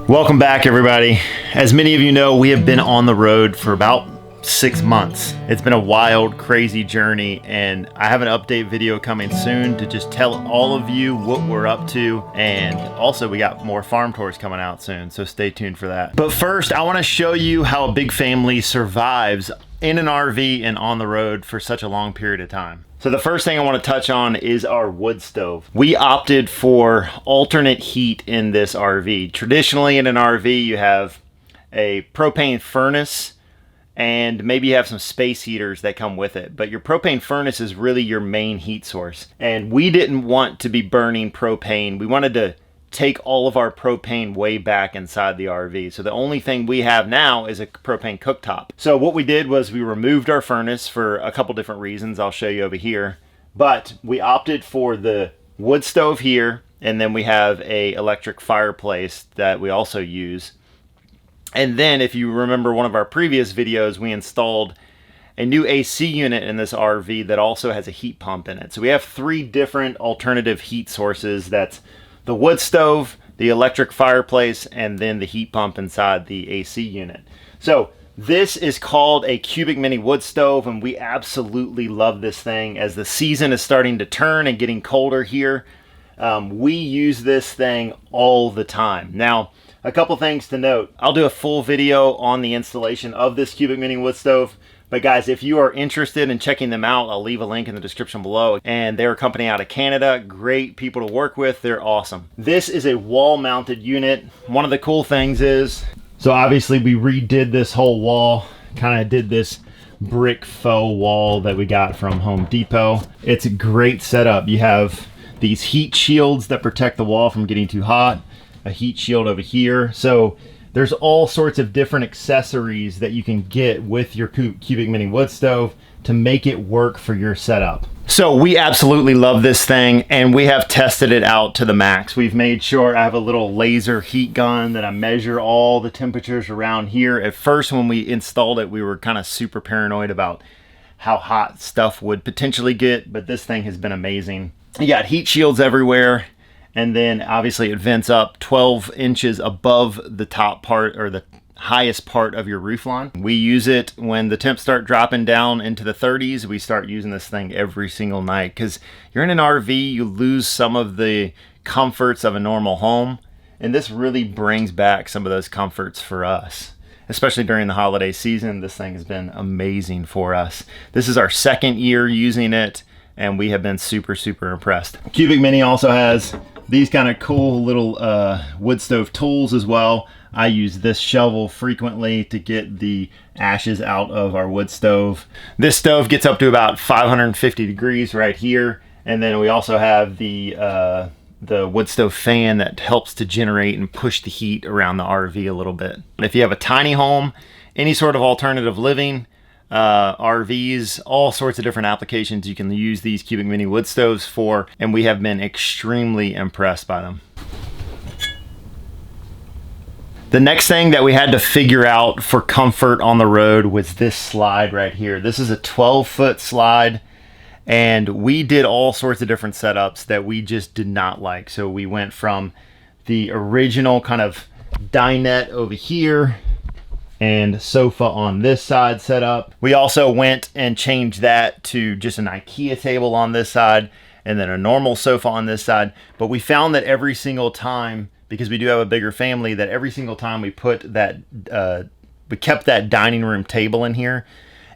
Welcome back, everybody. As many of you know, we have been on the road for about 6 months. It's been a wild, crazy journey, and I have an update video coming soon to just tell all of you what we're up to, and also we got more farm tours coming out soon, so stay tuned for that. But first, I want to show you how a big family survives in an RV and on the road for such a long period of time. So the first thing I want to touch on is our wood stove. We opted for alternate heat in this RV. Traditionally in an RV, you have a propane furnace and maybe you have some space heaters that come with it. But your propane furnace is really your main heat source. And we didn't want to be burning propane. We wanted to take all of our propane way back inside the RV. So the only thing we have now is a propane cooktop. So what we did was we removed our furnace for a couple different reasons. I'll show you over here. But we opted for the wood stove here, and then we have a electric fireplace that we also use. And then if you remember one of our previous videos, we installed a new AC unit in this RV that also has a heat pump in it. So we have 3 different alternative heat sources. That's the wood stove, the electric fireplace, and then the heat pump inside the AC unit. So this is called a cubic mini wood stove, and we absolutely love this thing. As the season is starting to turn and getting colder here, we use this thing all the time. Now, a couple things to note. I'll do a full video on the installation of this cubic mini wood stove. But guys, if you are interested in checking them out, I'll leave a link in the description below. And they're a company out of Canada. Great people to work with. They're awesome. This is a wall-mounted unit. One of the cool things is, so obviously we redid this whole wall. Kind of did this brick faux wall that we got from Home Depot. It's a great setup. You have these heat shields that protect the wall from getting too hot. A heat shield over here. So there's all sorts of different accessories that you can get with your cubic mini wood stove to make it work for your setup. So we absolutely love this thing, and we have tested it out to the max. We've made sure I have a little laser heat gun that I measure all the temperatures around here. At first, when we installed it, we were kind of super paranoid about how hot stuff would potentially get, but this thing has been amazing. You got heat shields everywhere. And then obviously it vents up 12 inches above the top part or the highest part of your roof line. We use it when the temps start dropping down into the 30s. We start using this thing every single night because you're in an RV, you lose some of the comforts of a normal home. And this really brings back some of those comforts for us. Especially during the holiday season, this thing has been amazing for us. This is our 2nd year using it, and we have been super, super impressed. Cubic Mini also has these kind of cool little wood stove tools as well. I use this shovel frequently to get the ashes out of our wood stove. This stove gets up to about 550 degrees right here. And then we also have the wood stove fan that helps to generate and push the heat around the RV a little bit. If you have a tiny home, any sort of alternative living, RVs, all sorts of different applications you can use these cubic mini wood stoves for, and we have been extremely impressed by them. The next thing that we had to figure out for comfort on the road was this slide right here. This is a 12-foot slide, and we did all sorts of different setups that we just did not like. So we went from the original kind of dinette over here and sofa on this side set up. We also went and changed that to just an IKEA table on this side and then a normal sofa on this side. But we found that every single time, because we do have a bigger family, that every single time we put that, we kept that dining room table in here,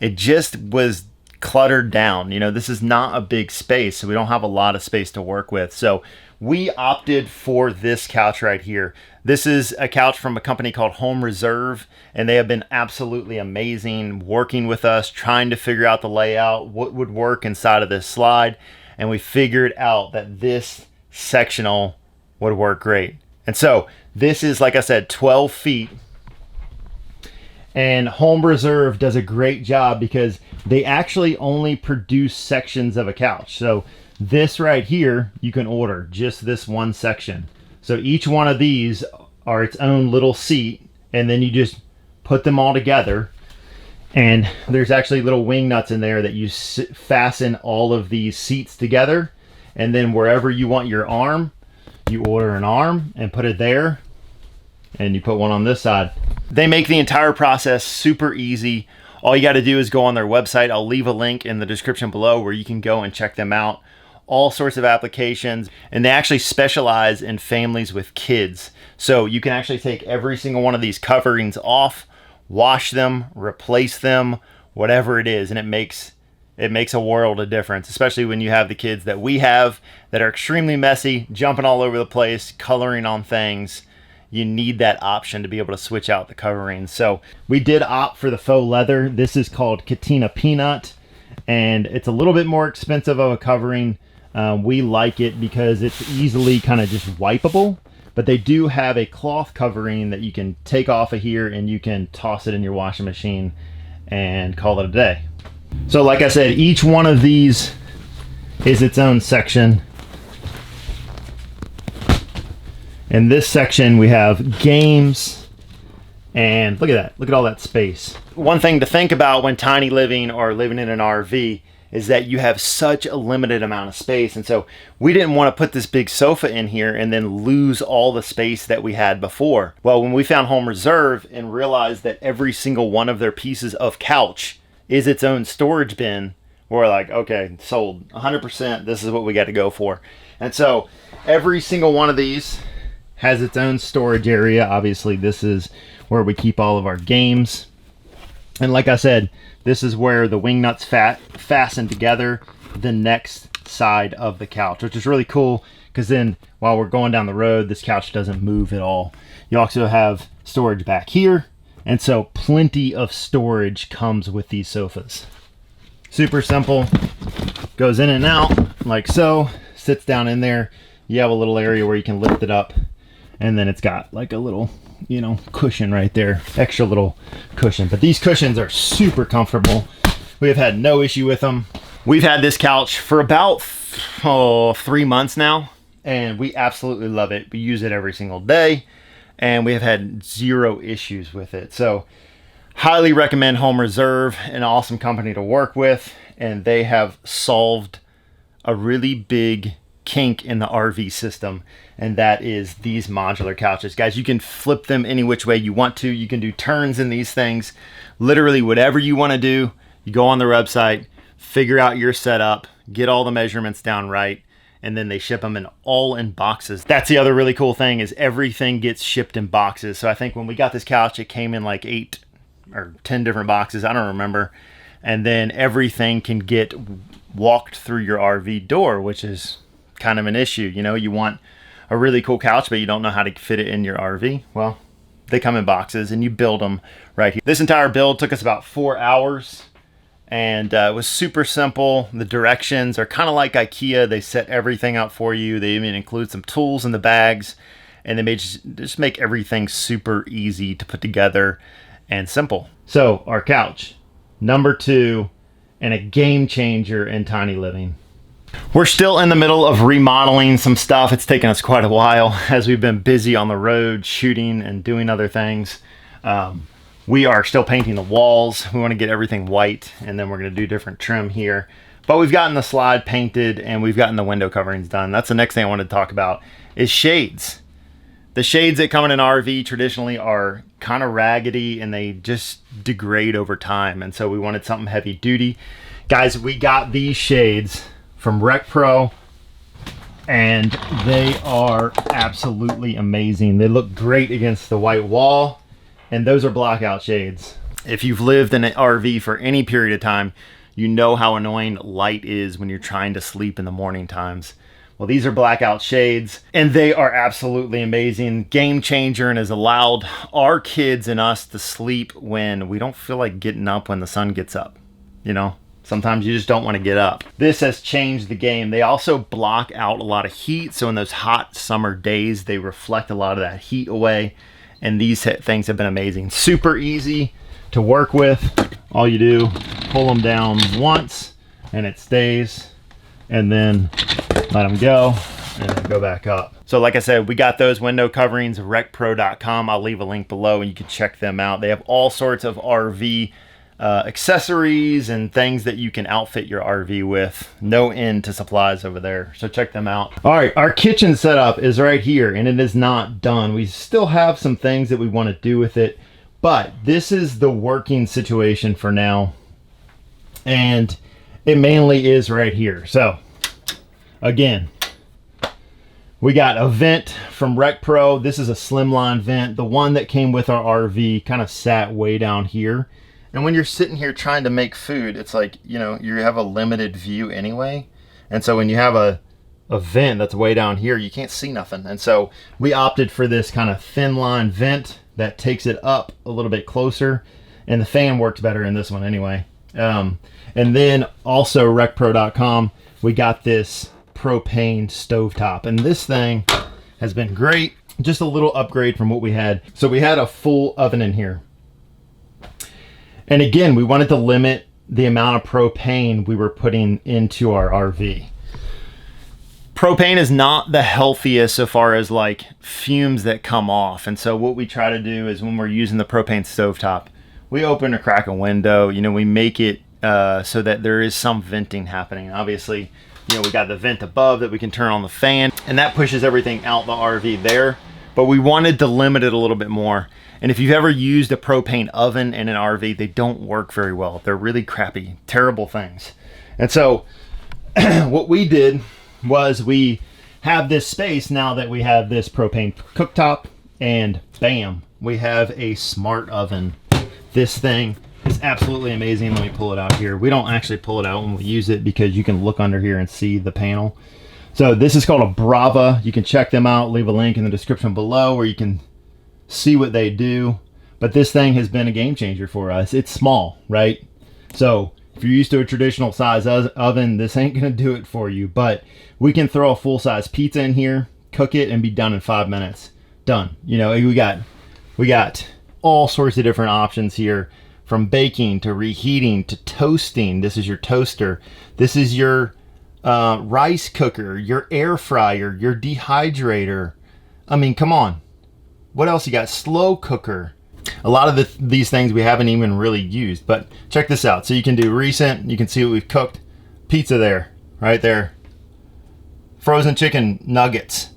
it just was cluttered down. You know, this is not a big space, so we don't have a lot of space to work with. So we opted for this couch right here. This is a couch from a company called Home Reserve, and they have been absolutely amazing working with us, trying to figure out the layout, what would work inside of this slide. And we figured out that this sectional would work great. And so this is, like I said, 12 feet. And Home Reserve does a great job because they actually only produce sections of a couch. So this right here, you can order just this one section. So each one of these are its own little seat, and then you just put them all together. And there's actually little wing nuts in there that you fasten all of these seats together. And then wherever you want your arm, you order an arm and put it there, and you put one on this side. They make the entire process super easy. All you got to do is go on their website. I'll leave a link in the description below where you can go and check them out. All sorts of applications, and they actually specialize in families with kids. So you can actually take every single one of these coverings off, wash them, replace them, whatever it is, and it makes a world of difference, especially when you have the kids that we have that are extremely messy, jumping all over the place, coloring on things. You need that option to be able to switch out the coverings. So we did opt for the faux leather. This is called Katina Peanut, and it's a little bit more expensive of a covering. We like it because it's easily kind of just wipeable, but they do have a cloth covering that you can take off of here and you can toss it in your washing machine and call it a day. So like I said, each one of these is its own section. In this section we have games, and look at that, look at all that space. One thing to think about when tiny living or living in an RV is that you have such a limited amount of space, and so we didn't want to put this big sofa in here and then lose all the space that we had before. Well, when we found Home Reserve and realized that every single one of their pieces of couch is its own storage bin, we're like, okay, sold 100%. This is what we got to go for. And so every single one of these has its own storage area. Obviously, this is where we keep all of our games. And like I said, this is where the wing nuts fasten together the next side of the couch, which is really cool because then while we're going down the road, this couch doesn't move at all. You also have storage back here, and so plenty of storage comes with these sofas. Super simple, goes in and out like so, sits down in there. You have a little area where you can lift it up, and then it's got like a little, you know, cushion right there, extra little cushion. But these cushions are super comfortable. We have had no issue with them. We've had this couch for about 3 months now, and we absolutely love it. We use it every single day, and we have had zero issues with it. So highly recommend Home Reserve, an awesome company to work with, and they have solved a really big kink in the RV system, and that is these modular couches. Guys, you can flip them any which way you want to. You can do turns in these things. Literally whatever you want to do, you go on their website, figure out your setup, get all the measurements down right, and then they ship them all in boxes. That's the other really cool thing, is everything gets shipped in boxes. So I think when we got this couch, it came in like 8 or 10 different boxes, I don't remember. And then everything can get walked through your RV door, which is kind of an issue. You know, you want a really cool couch, but you don't know how to fit it in your RV. Well, they come in boxes and you build them right here. This entire build took us about 4 hours, and it was super simple. The directions are kind of like IKEA. They set everything out for you. They even include some tools in the bags, and they just make everything super easy to put together and simple. So our couch, number 2, and a game changer in tiny living. We're still in the middle of remodeling some stuff. It's taken us quite a while as we've been busy on the road shooting and doing other things. We are still painting the walls. We want to get everything white, and then we're going to do different trim here. But we've gotten the slide painted and we've gotten the window coverings done. That's the next thing I wanted to talk about, is shades. The shades that come in an RV traditionally are kind of raggedy and they just degrade over time. And so we wanted something heavy duty. Guys, we got these shades from Rec Pro, and they are absolutely amazing. They look great against the white wall, and those are blackout shades. If you've lived in an RV for any period of time, you know how annoying light is when you're trying to sleep in the morning times. Well, these are blackout shades, and they are absolutely amazing. Game changer, and has allowed our kids and us to sleep when we don't feel like getting up when the sun gets up. You know, sometimes you just don't want to get up. This has changed the game. They also block out a lot of heat, so in those hot summer days, they reflect a lot of that heat away, and these things have been amazing. Super easy to work with. All you do, pull them down once, and it stays, and then let them go, and then go back up. So like I said, we got those window coverings, recpro.com. I'll leave a link below and you can check them out. They have all sorts of RV accessories and things that you can outfit your RV with. No end to supplies over there, so check them out. All right, our kitchen setup is right here and it is not done. We still have some things that we want to do with it, but this is the working situation for now, and it mainly is right here. So again, we got a vent from RecPro. This is a slimline vent. The one that came with our RV kind of sat way down here. And when you're sitting here trying to make food, it's like, you know, you have a limited view anyway. And so when you have a vent that's way down here, you can't see nothing. And so we opted for this kind of thin line vent that takes it up a little bit closer. And the fan works better in this one anyway. And then also recpro.com, we got this propane stovetop, and this thing has been great. Just a little upgrade from what we had. So we had a full oven in here, and again, we wanted to limit the amount of propane we were putting into our RV. Propane is not the healthiest so far as like fumes that come off, and so what we try to do is when we're using the propane stovetop, we open or crack a window. You know, we make it so that there is some venting happening. Obviously, you know, we got the vent above that we can turn on the fan, and that pushes everything out the RV there. But we wanted to limit it a little bit more. And if you've ever used a propane oven in an RV, they don't work very well. They're really crappy, terrible things. And so what we did was we have this space now that we have this propane cooktop, and bam, we have a smart oven. This thing is absolutely amazing. Let me pull it out here. We don't actually pull it out when we use it because you can look under here and see the panel. So this is called a Brava. You can check them out. Leave a link in the description below where you can see what they do. But this thing has been a game changer for us. It's small, right? So if you're used to a traditional size oven, this ain't gonna do it for you. But we can throw a full-size pizza in here, cook it, and be done in 5 minutes. Done. You know, we got all sorts of different options here. From baking to reheating to toasting. This is your toaster. This is your rice cooker, your air fryer, your dehydrator. I mean, come on. What else you got? Slow cooker. A lot of these things we haven't even really used, but check this out. So you can do recent. You can see what we've cooked. Pizza there, right there. Frozen chicken nuggets.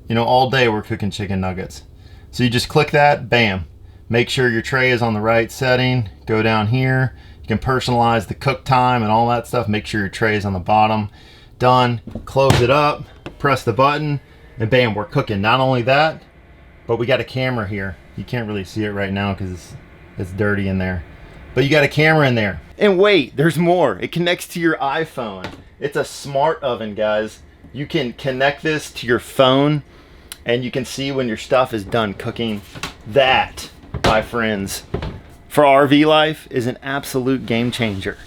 You know, all day we're cooking chicken nuggets. So you just click that, bam. Make sure your tray is on the right setting. Go down here. You can personalize the cook time and all that stuff. Make sure your tray is on the bottom. Done. Close it up. Press the button. And bam, we're cooking. Not only that, but we got a camera here. You can't really see it right now because it's dirty in there. But you got a camera in there. And wait, there's more. It connects to your iPhone. It's a smart oven, guys. You can connect this to your phone and you can see when your stuff is done cooking. That, my friends, for RV life is an absolute game changer.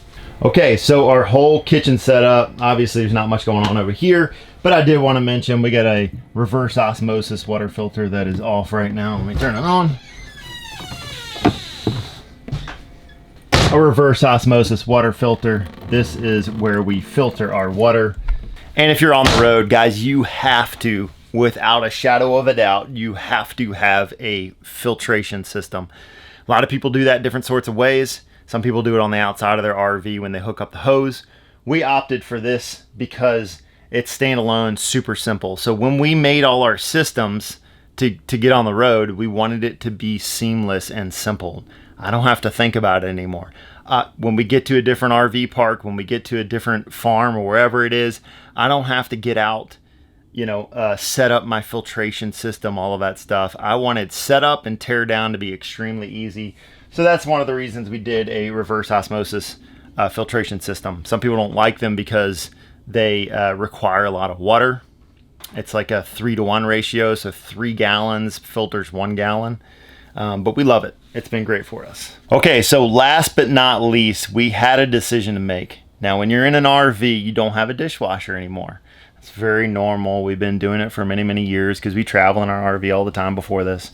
Okay, so our whole kitchen setup, obviously there's not much going on over here, but I did want to mention we got a reverse osmosis water filter that is off right now. Let me turn it on. A reverse osmosis water filter. This is where we filter our water. And if you're on the road, guys, you have to, without a shadow of a doubt, you have to have a filtration system. A lot of people do that different sorts of ways. Some people do it on the outside of their RV when they hook up the hose. We opted for this because it's standalone, super simple. So when we made all our systems to get on the road, we wanted it to be seamless and simple. I don't have to think about it anymore. When we get to a different RV park, when we get to a different farm or wherever it is, I don't have to get out, set up my filtration system, all of that stuff. I wanted set up and tear down to be extremely easy. So that's one of the reasons we did a reverse osmosis filtration system. Some people don't like them because they require a lot of water. It's like a 3-to-1 ratio, so 3 gallons filters 1 gallon. But we love it. It's been great for us. Okay, so last but not least, we had a decision to make. Now, when you're in an RV, you don't have a dishwasher anymore. It's very normal. We've been doing it for many, many years because we travel in our RV all the time before this.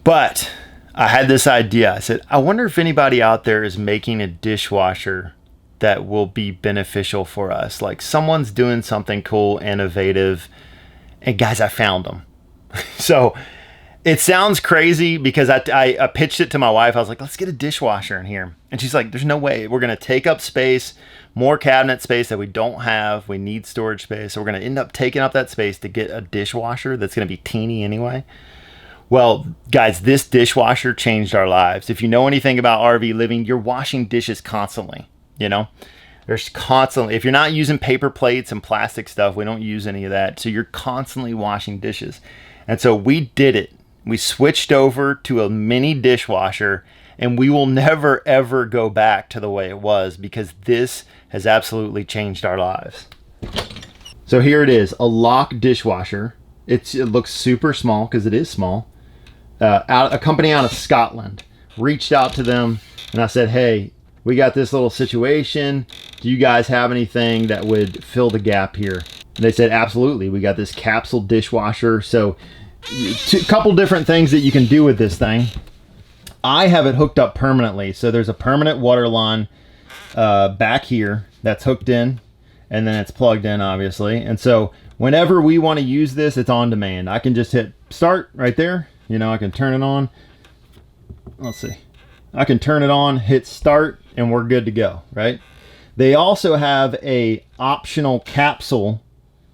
But I had this idea. I said, I wonder if anybody out there is making a dishwasher that will be beneficial for us. Like someone's doing something cool, innovative, and guys, I found them. So it sounds crazy because I pitched it to my wife. I was like, let's get a dishwasher in here. And she's like, there's no way. We're going to take up space, more cabinet space that we don't have. We need storage space. So we're going to end up taking up that space to get a dishwasher that's going to be teeny anyway. Well, guys, this dishwasher changed our lives. If you know anything about RV living, you're washing dishes constantly, you know? There's constantly, if you're not using paper plates and plastic stuff, we don't use any of that. So you're constantly washing dishes. And so we did it. We switched over to a mini dishwasher, and we will never, ever go back to the way it was because this has absolutely changed our lives. So here it is, a lock dishwasher. It looks super small because it is small. A company out of Scotland. Reached out to them and I said, hey, we got this little situation. Do you guys have anything that would fill the gap here? And they said, absolutely. We got this capsule dishwasher. So a couple different things that you can do with this thing. I have it hooked up permanently. So there's a permanent water line back here that's hooked in, and then it's plugged in, obviously. And so whenever we want to use this, it's on demand. I can just hit start right there. You know, I can turn it on. Let's see. I can turn it on, hit start, and we're good to go, right? They also have a optional capsule.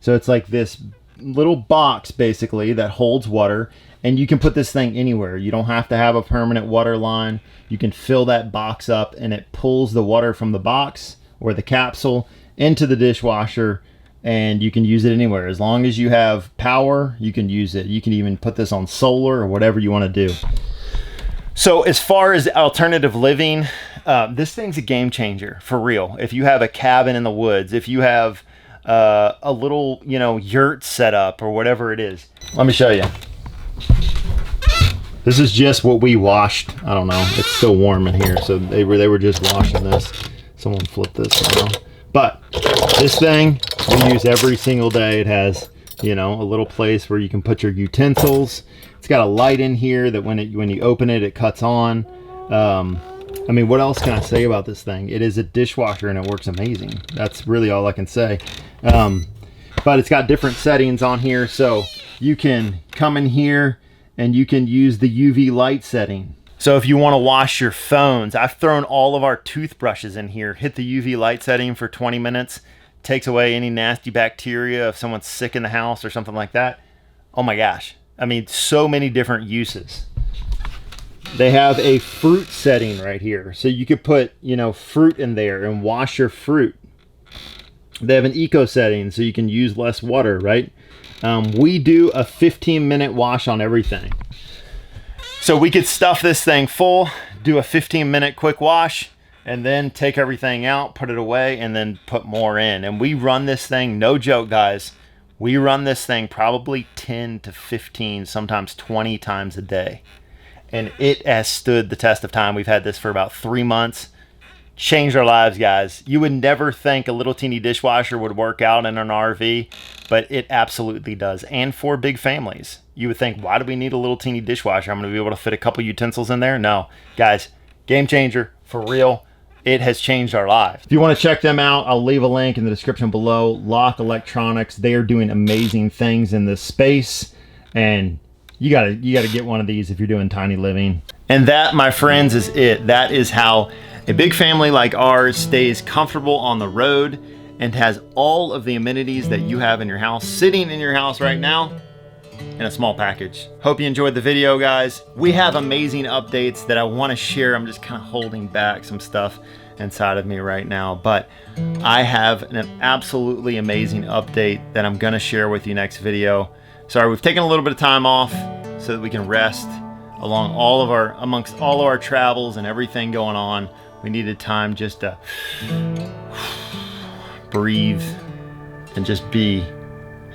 So it's like this little box basically that holds water, and you can put this thing anywhere. You don't have to have a permanent water line. You can fill that box up and it pulls the water from the box or the capsule into the dishwasher, and you can use it anywhere. As long as you have power, you can use it. You can even put this on solar or whatever you want to do. So as far as alternative living, this thing's a game changer for real. If you have a cabin in the woods, if you have a little, you know, yurt set up or whatever it is. Let me show you. This is just what we washed. I don't know. It's still warm in here, so they were just washing this. Someone flipped this around. But this thing we use every single day. It has, you know, a little place where you can put your utensils. It's got a light in here that when you open it, it cuts on. I mean, what else can I say about this thing? It is a dishwasher and it works amazing. That's really all I can say. But it's got different settings on here, so you can come in here and you can use the UV light setting. So if you want to wash your phones, I've thrown all of our toothbrushes in here. Hit the UV light setting for 20 minutes. Takes away any nasty bacteria if someone's sick in the house or something like that. Oh my gosh. I mean, so many different uses. They have a fruit setting right here. So you could put, you know, fruit in there and wash your fruit. They have an eco setting so you can use less water, right? We do a 15-minute wash on everything. So we could stuff this thing full, do a 15-minute quick wash, and then take everything out, put it away, and then put more in. And we run this thing, no joke, guys. We run this thing probably 10 to 15, sometimes 20 times a day. And it has stood the test of time. We've had this for about 3 months. Changed our lives, guys. You would never think a little teeny dishwasher would work out in an RV, but it absolutely does. And for big families. You would think, why do we need a little teeny dishwasher? I'm going to be able to fit a couple utensils in there? No. Guys, game changer, for real. It has changed our lives. If you want to check them out, I'll leave a link in the description below. Lock Electronics. They are doing amazing things in this space. And you gotta get one of these if you're doing tiny living. And that, my friends, is it. That is how a big family like ours stays comfortable on the road and has all of the amenities that you have in your house sitting in your house right now in a small package. Hope you enjoyed the video, guys. We have amazing updates that I want to share. I'm just kind of holding back some stuff inside of me right now, but I have an absolutely amazing update that I'm going to share with you next video. Sorry, we've taken a little bit of time off so that we can rest amongst all of our travels and everything going on. We needed time just to breathe and just be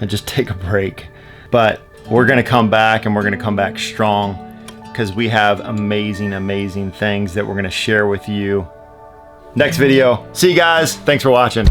and just take a break. But we're going to come back, and we're going to come back strong because we have amazing, amazing things that we're going to share with you next video. See you guys. Thanks for watching.